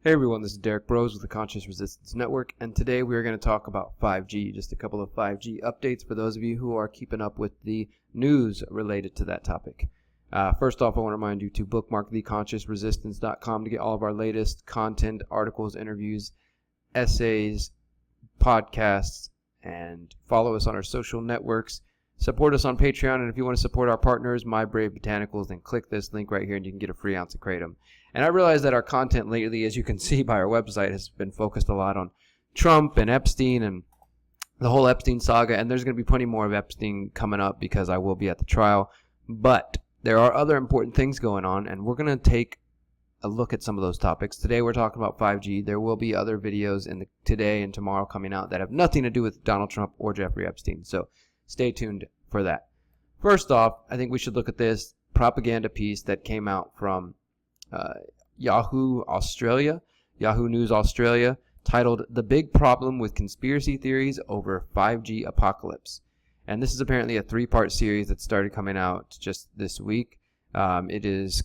Hey everyone, this is Derrick Broze with the Conscious Resistance Network, and today we are going to talk about 5G, just a couple of 5G updates for those of you who are keeping up with the news related to that topic. First off, I want to remind you to bookmark theconsciousresistance.com to get all of our latest content, articles, interviews, essays, podcasts, and follow us on our social networks. Support us on Patreon, and if you want to support our partners, My Brave Botanicals, then click this link right here and you can get a free ounce of kratom. And I realize that our content lately, as you can see by our website, has been focused a lot on Trump and Epstein and the whole Epstein saga, and there's going to be plenty more of Epstein coming up because I will be at the trial. But there are other important things going on, and we're going to take a look at some of those topics. Today we're talking about 5G. There will be other videos today and tomorrow coming out that have nothing to do with Donald Trump or Jeffrey Epstein. So stay tuned for that. First off, I think we should look at this propaganda piece that came out from Yahoo News Australia, titled "The Big Problem with Conspiracy Theories Over 5G Apocalypse." And this is apparently a 3-part series that started coming out just this week. It is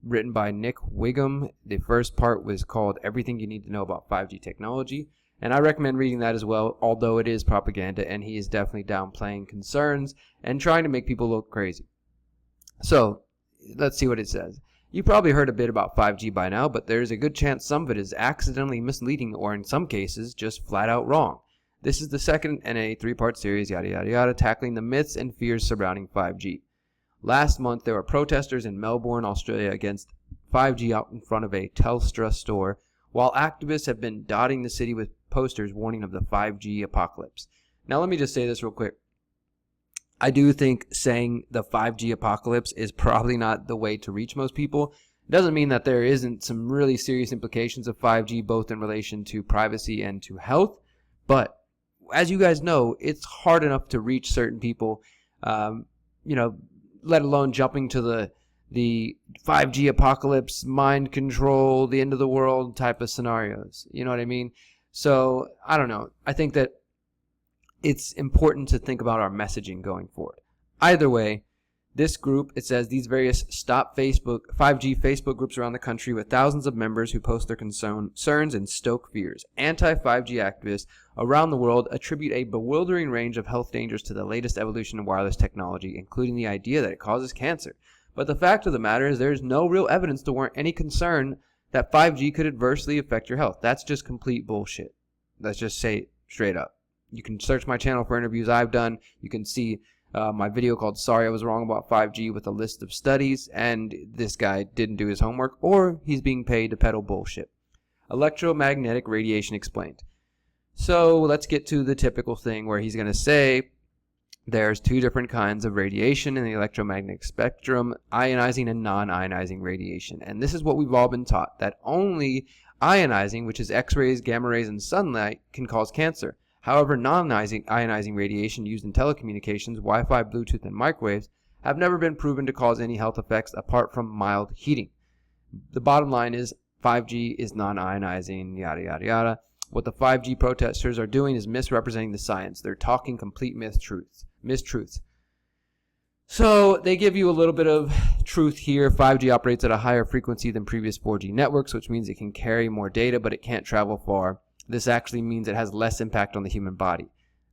written by Nick Wiggum. The first part was called "Everything You Need to Know About 5G Technology." And I recommend reading that as well, although it is propaganda, and he is definitely downplaying concerns and trying to make people look crazy. So, let's see what it says. You probably heard a bit about 5G by now, but there's a good chance some of it is accidentally misleading or in some cases just flat out wrong. This is the second in a 3-part series, yada yada yada, tackling the myths and fears surrounding 5G. Last month, there were protesters in Melbourne, Australia against 5G out in front of a Telstra store, while activists have been dotting the city with posters warning of the 5G apocalypse. Now let me just say this real quick. I do think saying the 5G apocalypse is probably not the way to reach most people. It doesn't mean that there isn't some really serious implications of 5G, both in relation to privacy and to health. But as you guys know, it's hard enough to reach certain people, let alone jumping to the 5G apocalypse, mind control, the end of the world type of scenarios. You know what I mean? So, I don't know. I think that it's important to think about our messaging going forward. Either way, this group, it says these various Stop 5G Facebook groups around the country with thousands of members who post their concerns and stoke fears. Anti-5G activists around the world attribute a bewildering range of health dangers to the latest evolution in wireless technology, including the idea that it causes cancer. But the fact of the matter is there's no real evidence to warrant any concern that 5G could adversely affect your health. That's just complete bullshit. Let's just say it straight up. You can search my channel for interviews I've done. You can see my video called "Sorry I Was Wrong About 5G" with a list of studies, and this guy didn't do his homework, or he's being paid to peddle bullshit. Electromagnetic radiation explained. So let's get to the typical thing where he's going to say there's 2 different kinds of radiation in the electromagnetic spectrum, ionizing and non-ionizing radiation. And this is what we've all been taught, that only ionizing, which is X-rays, gamma rays, and sunlight, can cause cancer. However, non-ionizing radiation used in telecommunications, Wi-Fi, Bluetooth, and microwaves have never been proven to cause any health effects apart from mild heating. The bottom line is 5G is non-ionizing, yada, yada, yada. What the 5G protesters are doing is misrepresenting the science. They're talking complete mistruths. So they give you a little bit of truth here. 5G operates at a higher frequency than previous 4G networks, which means it can carry more data, but it can't travel far. This actually means it has less impact on the human body,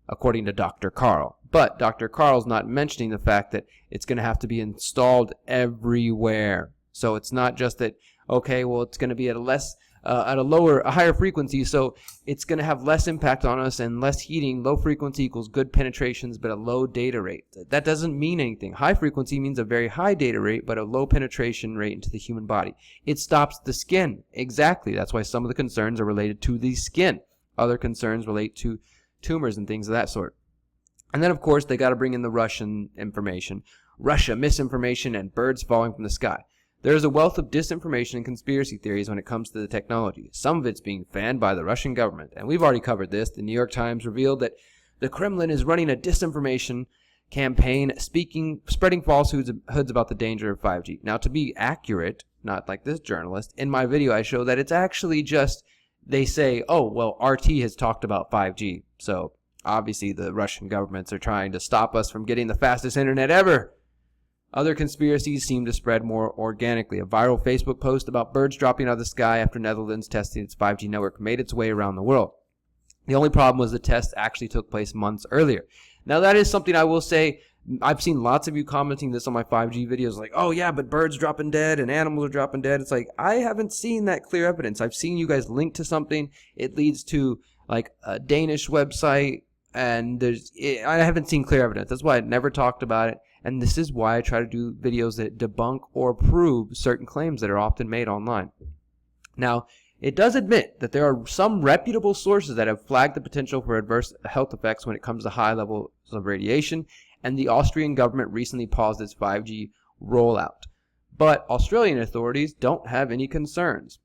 according to Dr. Carl. But Dr. Carl's not mentioning the fact that it's going to have to be installed everywhere. So it's not just that, okay, well, it's going to be at a higher frequency, so it's going to have less impact on us and less heating. Low frequency equals good penetrations, but a low data rate. That doesn't mean anything. High frequency means a very high data rate, but a low penetration rate into the human body. It stops the skin. Exactly. That's why some of the concerns are related to the skin. Other concerns relate to tumors and things of that sort. And then, of course, they got to bring in the Russian information. Russia, misinformation, and birds falling from the sky. There is a wealth of disinformation and conspiracy theories when it comes to the technology. Some of it's being fanned by the Russian government. And we've already covered this. The New York Times revealed that the Kremlin is running a disinformation campaign, spreading falsehoods about the danger of 5G. Now, to be accurate, not like this journalist, in my video I show that it's actually just, they say, oh, well, RT has talked about 5G. So, obviously, the Russian governments are trying to stop us from getting the fastest internet ever. Other conspiracies seem to spread more organically. A viral Facebook post about birds dropping out of the sky after Netherlands testing its 5G network made its way around the world. The only problem was the test actually took place months earlier. Now, that is something I will say. I've seen lots of you commenting this on my 5G videos, like, oh yeah, but birds dropping dead and animals are dropping dead. It's like, I haven't seen that clear evidence. I've seen you guys link to something. It leads to like a Danish website, and I haven't seen clear evidence. That's why I never talked about it. And this is why I try to do videos that debunk or prove certain claims that are often made online. Now, it does admit that there are some reputable sources that have flagged the potential for adverse health effects when it comes to high levels of radiation, and the Austrian government recently paused its 5G rollout. But Australian authorities don't have any concerns.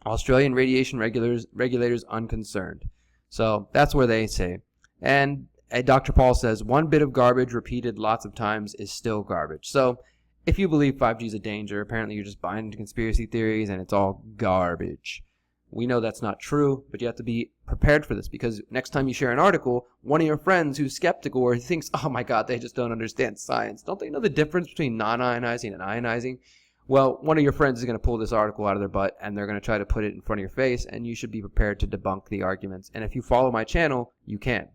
Australian radiation regulators unconcerned. So that's where they say. And Dr. Paul says, one bit of garbage repeated lots of times is still garbage. So if you believe 5G is a danger, apparently you're just buying into conspiracy theories and it's all garbage. We know that's not true, but you have to be prepared for this, because next time you share an article, one of your friends who's skeptical or thinks, oh my God, they just don't understand science. Don't they know the difference between non-ionizing and ionizing? Well, one of your friends is going to pull this article out of their butt and they're going to try to put it in front of your face, and you should be prepared to debunk the arguments. And if you follow my channel, you can.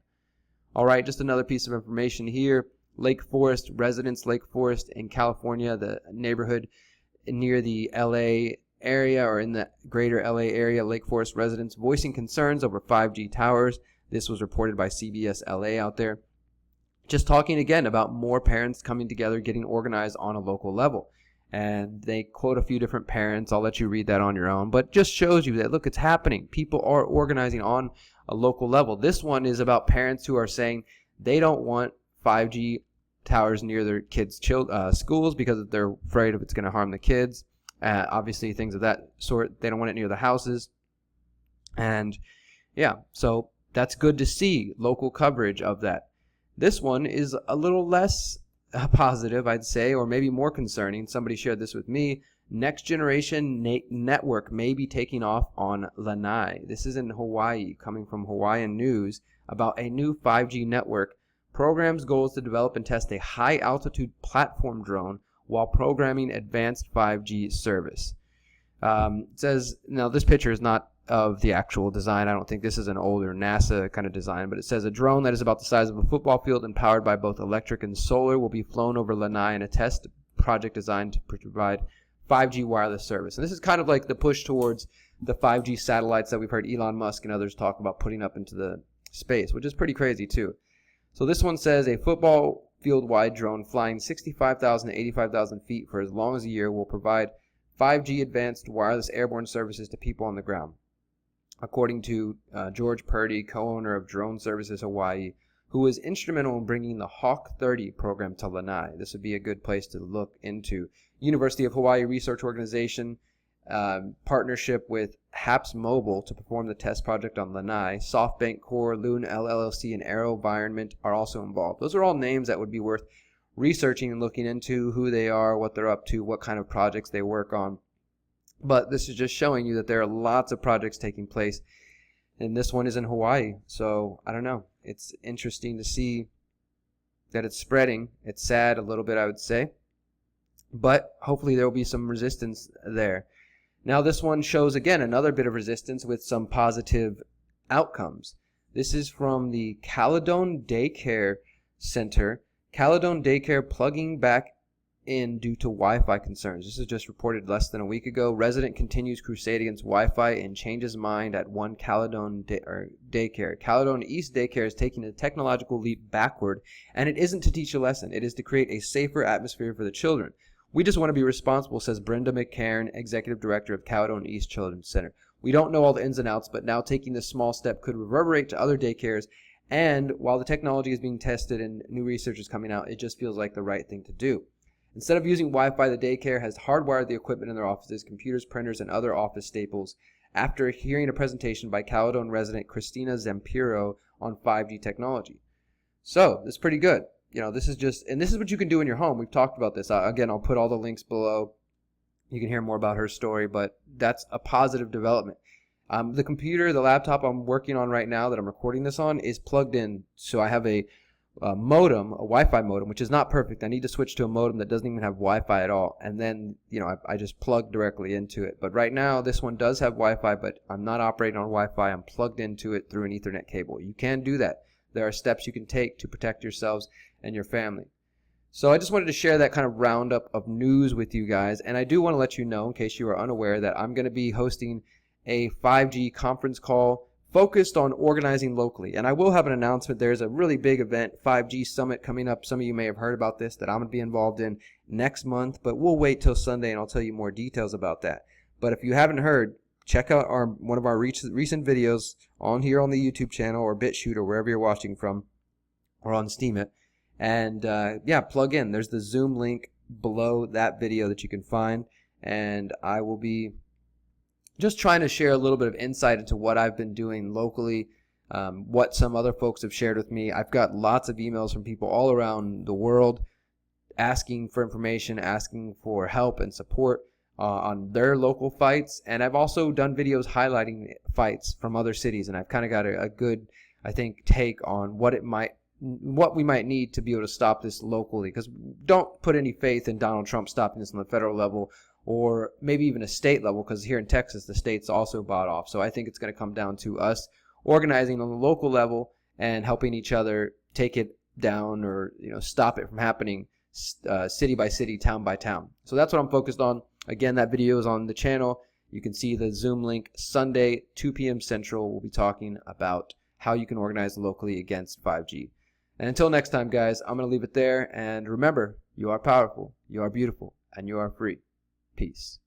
All right, just another piece of information here. Lake Forest residents, Lake Forest in California, the neighborhood near the LA area or in the greater LA area, Lake Forest residents voicing concerns over 5G towers. This was reported by CBS LA out there. Just talking again about more parents coming together, getting organized on a local level. And they quote a few different parents. I'll let you read that on your own, but just shows you that, look, it's happening. People are organizing on a local level. This one is about parents who are saying they don't want 5G towers near their kids' schools because they're afraid of it's going to harm the kids. Obviously, things of that sort. They don't want it near the houses. And yeah, so that's good to see local coverage of that. This one is a little less positive, I'd say, or maybe more concerning. Somebody shared this with me. Next generation network may be taking off on Lanai. This is in Hawaii, coming from Hawaiian News, about a new 5G network. Program's goal is to develop and test a high-altitude platform drone while programming advanced 5G service. It says, now this picture is not of the actual design. I don't think this is an older NASA kind of design, but it says a drone that is about the size of a football field and powered by both electric and solar will be flown over Lanai in a test project designed to provide 5G wireless service. And this is kind of like the push towards the 5G satellites that we've heard Elon Musk and others talk about putting up into the space, which is pretty crazy too. So this one says a football field-wide drone flying 65,000 to 85,000 feet for as long as a year will provide 5G advanced wireless airborne services to people on the ground. According to George Purdy, co-owner of Drone Services Hawaii, who was instrumental in bringing the Hawk 30 program to Lanai. This would be a good place to look into. University of Hawaii Research Organization, partnership with HAPS Mobile to perform the test project on Lanai. SoftBank Core, Loon LLC, and AeroVironment are also involved. Those are all names that would be worth researching and looking into, who they are, what they're up to, what kind of projects they work on. But this is just showing you that there are lots of projects taking place, and this one is in Hawaii. So I don't know. It's interesting to see that it's spreading. It's sad a little bit, I would say, but hopefully there will be some resistance there. Now this one shows again another bit of resistance with some positive outcomes. This is from the Caledon Daycare Center. Caledon Daycare plugging back in due to Wi-Fi concerns. This is just reported less than a week ago. Resident continues crusade against Wi-Fi and changes mind at one Caledon Daycare. Caledon East Daycare is taking a technological leap backward, and it isn't to teach a lesson. It is to create a safer atmosphere for the children. We just want to be responsible, says Brenda McCairn, Executive Director of Caledon East Children's Center. We don't know all the ins and outs, but now taking this small step could reverberate to other daycares, and while the technology is being tested and new research is coming out, it just feels like the right thing to do. Instead of using Wi-Fi, the daycare has hardwired the equipment in their offices, computers, printers, and other office staples after hearing a presentation by Caledon resident Christina Zampiro on 5G technology. So, this is pretty good. You know, this is just, and this is what you can do in your home. We've talked about this. Again, I'll put all the links below. You can hear more about her story, but that's a positive development. The computer, the laptop I'm working on right now that I'm recording this on is plugged in. So I have a modem, a Wi-Fi modem, which is not perfect. I need to switch to a modem that doesn't even have Wi-Fi at all, and then I just plug directly into it. But right now this one does have Wi-Fi, but I'm not operating on Wi-Fi. I'm plugged into it through an Ethernet cable. You can do that. There are steps you can take to protect yourselves and your family. So I just wanted to share that kind of roundup of news with you guys, and I do want to let you know, in case you are unaware, that I'm going to be hosting a 5G conference call focused on organizing locally. And I will have an announcement. There's a really big event, 5G Summit, coming up. Some of you may have heard about this, that I'm going to be involved in next month, but we'll wait till Sunday and I'll tell you more details about that. But if you haven't heard, check out one of our recent videos on here on the YouTube channel or BitChute or wherever you're watching from, or on Steemit. And yeah, plug in. There's the Zoom link below that video that you can find, and I will be just trying to share a little bit of insight into what I've been doing locally, what some other folks have shared with me. I've got lots of emails from people all around the world asking for information, asking for help and support on their local fights. And I've also done videos highlighting fights from other cities, and I've kind of got a good, I think, take on what we might need to be able to stop this locally. Because don't put any faith in Donald Trump stopping this on the federal level, or maybe even a state level, because here in Texas the state's also bought off. So I think it's going to come down to us organizing on the local level and helping each other take it down, or stop it from happening city by city, town by town. So that's what I'm focused on. Again, that video is on the channel. You can see the Zoom link. Sunday, 2 p.m. Central, we'll be talking about how you can organize locally against 5G. And until next time, guys, I'm going to leave it there. And remember, you are powerful, you are beautiful, and you are free. Peace.